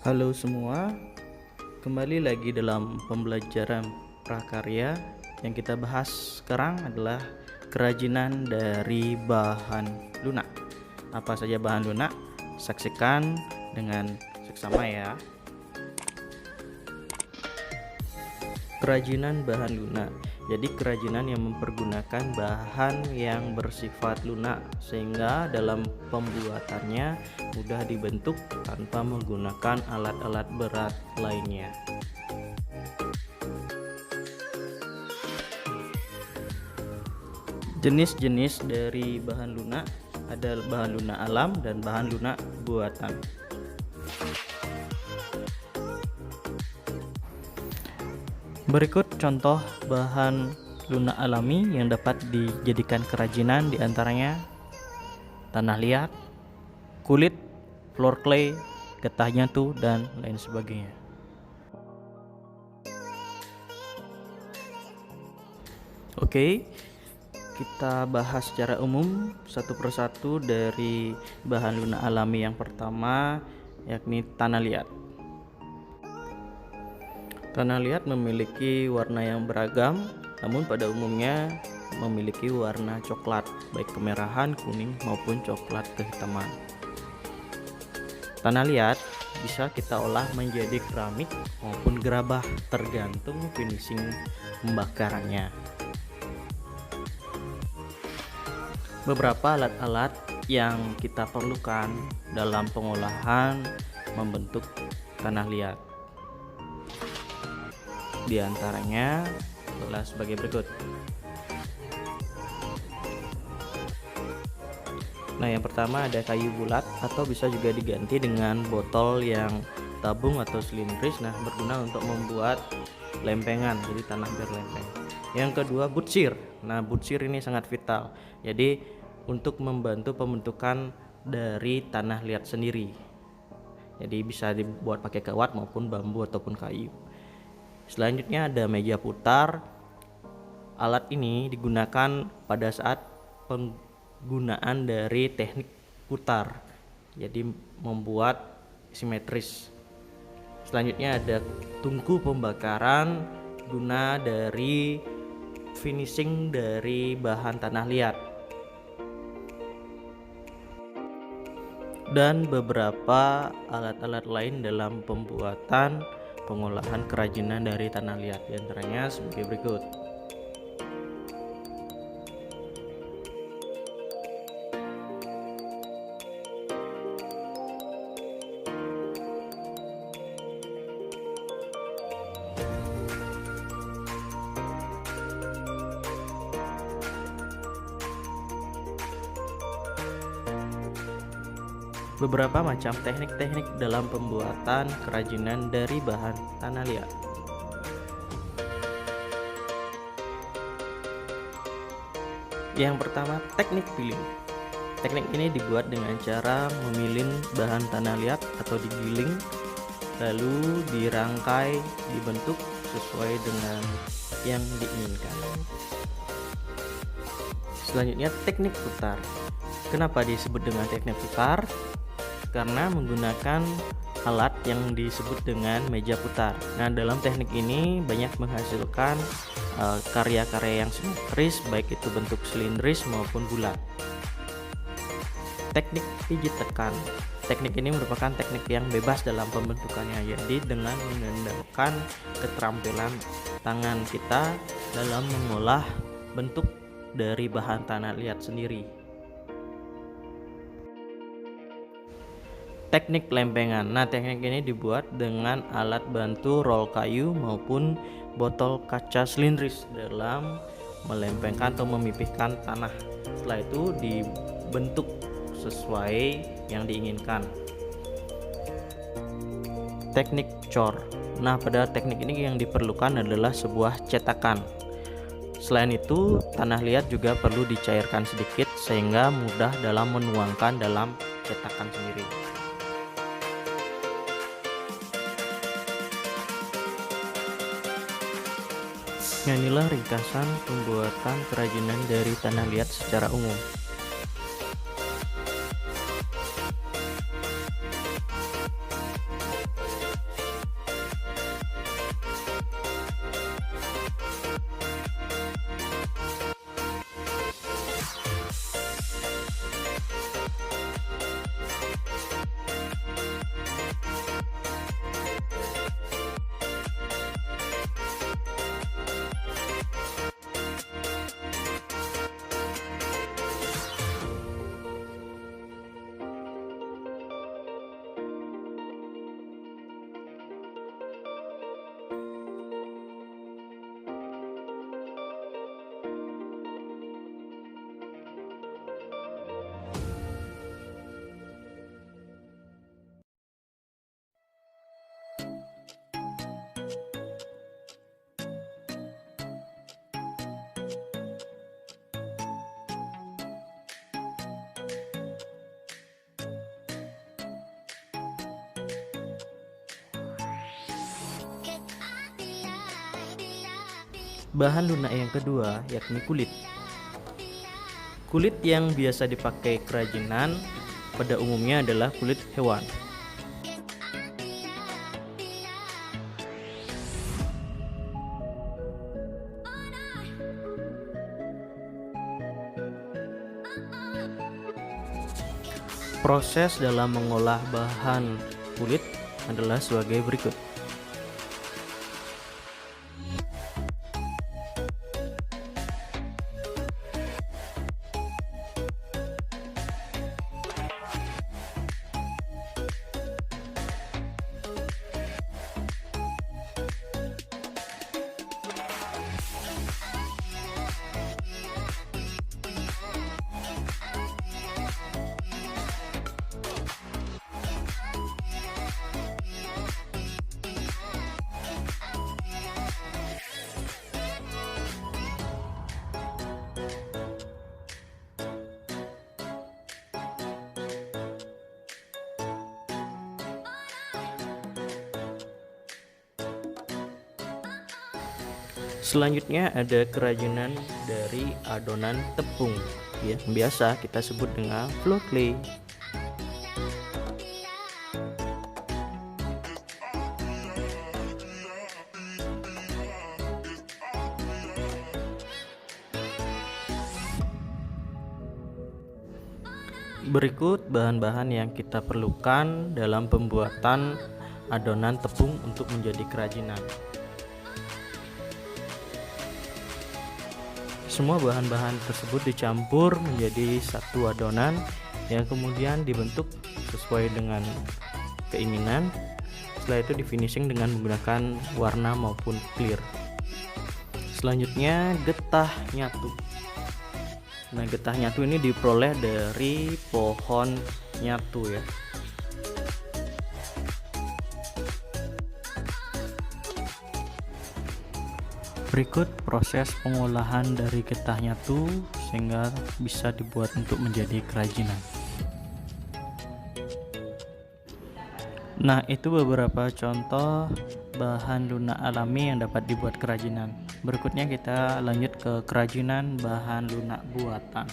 Halo semua, kembali lagi dalam pembelajaran prakarya. Yang kita bahas sekarang adalah kerajinan dari bahan lunak. Apa saja bahan lunak? Saksikan dengan seksama ya. Kerajinan bahan lunak. Jadi kerajinan yang mempergunakan bahan yang bersifat lunak sehingga dalam pembuatannya mudah dibentuk tanpa menggunakan alat-alat berat lainnya. Jenis-jenis dari bahan lunak ada bahan lunak alam dan bahan lunak buatan. Berikut contoh bahan lunak alami yang dapat dijadikan kerajinan, diantaranya tanah liat, kulit, floor clay, getah nyatu, dan lain sebagainya. Oke, kita bahas secara umum satu persatu dari bahan lunak alami yang pertama, yakni tanah liat. Tanah liat memiliki warna yang beragam, namun pada umumnya memiliki warna coklat, baik kemerahan, kuning maupun coklat kehitaman. Tanah liat bisa kita olah menjadi keramik maupun gerabah, tergantung finishing pembakarannya. Beberapa alat-alat yang kita perlukan dalam pengolahan membentuk tanah liat, di antaranya adalah sebagai berikut. Nah, yang pertama ada kayu bulat atau bisa juga diganti dengan botol yang tabung atau silindris. Nah, berguna untuk membuat lempengan, jadi tanah berlempeng. Yang kedua butsir. Nah, butsir ini sangat vital. Jadi untuk membantu pembentukan dari tanah liat sendiri. Jadi bisa dibuat pakai kawat maupun bambu ataupun kayu. Selanjutnya ada meja putar. Alat ini digunakan pada saat penggunaan dari teknik putar, jadi membuat simetris. Selanjutnya ada tungku pembakaran, guna dari finishing dari bahan tanah liat. Dan beberapa alat-alat lain dalam pembuatan pengolahan kerajinan dari tanah liat, diantaranya sebagai berikut. Beberapa macam teknik-teknik dalam pembuatan kerajinan dari bahan tanah liat. Yang pertama, teknik piling. Teknik ini dibuat dengan cara memilin bahan tanah liat atau digiling, lalu dirangkai, dibentuk sesuai dengan yang diinginkan. Selanjutnya, teknik putar. Kenapa disebut dengan teknik putar? Karena menggunakan alat yang disebut dengan meja putar. Nah, dalam teknik ini banyak menghasilkan karya-karya yang simetris, baik itu bentuk silindris maupun bulat. Teknik pijit tekan. Teknik ini merupakan teknik yang bebas dalam pembentukannya, jadi dengan mengandalkan keterampilan tangan kita dalam mengolah bentuk dari bahan tanah liat sendiri. Teknik lempengan. Nah, teknik ini dibuat dengan alat bantu roll kayu maupun botol kaca silindris dalam melempengkan atau memipihkan tanah. Setelah itu dibentuk sesuai yang diinginkan. Teknik cor. Nah, pada teknik ini yang diperlukan adalah sebuah cetakan. Selain itu, tanah liat juga perlu dicairkan sedikit sehingga mudah dalam menuangkan dalam cetakan sendiri. Inilah ringkasan pembuatan kerajinan dari tanah liat secara umum. Bahan lunak yang kedua yakni kulit. Kulit yang biasa dipakai kerajinan pada umumnya adalah kulit hewan. Proses dalam mengolah bahan kulit adalah sebagai berikut. Selanjutnya ada kerajinan dari adonan tepung yang biasa kita sebut dengan floor clay. Berikut bahan-bahan yang kita perlukan dalam pembuatan adonan tepung untuk menjadi kerajinan. Semua bahan-bahan tersebut dicampur menjadi satu adonan yang kemudian dibentuk sesuai dengan keinginan. Setelah itu di finishing dengan menggunakan warna maupun clear. Selanjutnya getah nyatu. Nah, getah nyatu ini diperoleh dari pohon nyatu ya. Berikut proses pengolahan dari getah nyatu sehingga bisa dibuat untuk menjadi kerajinan. Nah, itu beberapa contoh bahan lunak alami yang dapat dibuat kerajinan. Berikutnya kita lanjut ke kerajinan bahan lunak buatan.